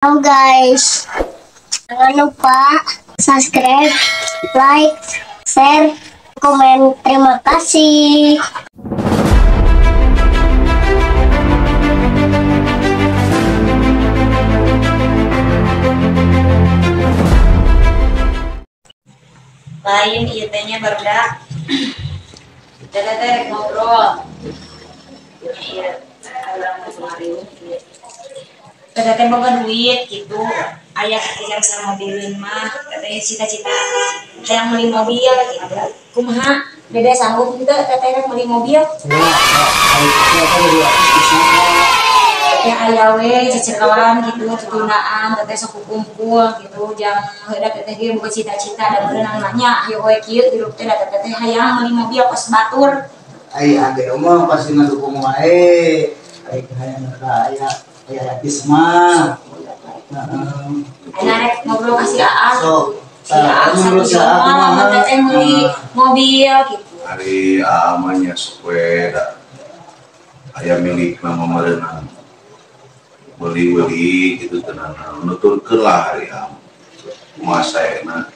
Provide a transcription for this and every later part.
Halo guys, jangan lupa subscribe, like, share, komen. Terima kasih. Lain iya tehnya barudak. Kita teh ngobrol. Iya, orang kemarin. Kita teh boga duit gitu. Aya kejar sama mobilin mah, katanya cita-cita yang beli mobil gitu. Kumaha? Dede sanggup gitu teteh beli mobil. Ya aya we cecekelan gitu tutundaan teteh sok kumpul gitu jang heuda teteh ge boga cita-cita da beunang nanya aya we kieu hirup teh da teteh hayang meuli mobil pas batur. Ai age mah pasti ngadukung wae. Ai hayang aya Isma. Ayeuna rek ngobrol ka si Aang. So, Si Aang satu semua teteh meuli mobil gitu. Hari amanya sepeda aya milik nama merenang beli gitu tenan nuturkeun lah hari am masa enak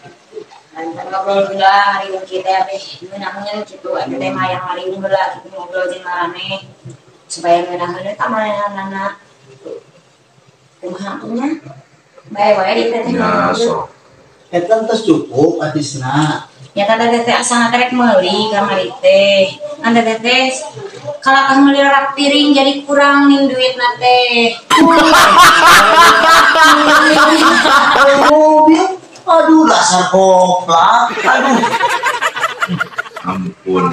Dan ngobrol heula hari kita teh ngeunahkeun kitu aya teh hayang hari heula kitu ngobrol jeung marane supaya ngeunahkeun ka maranana kumaha nya bae wae di teh nya sok Eta tos cukup adisna. ya tata teteh asal rek meuli kamari teh kan teteh kalakah meuli rak piring jadi kurang ning duitna teh. Mobil, aduh dasar koplak, aduh. ampun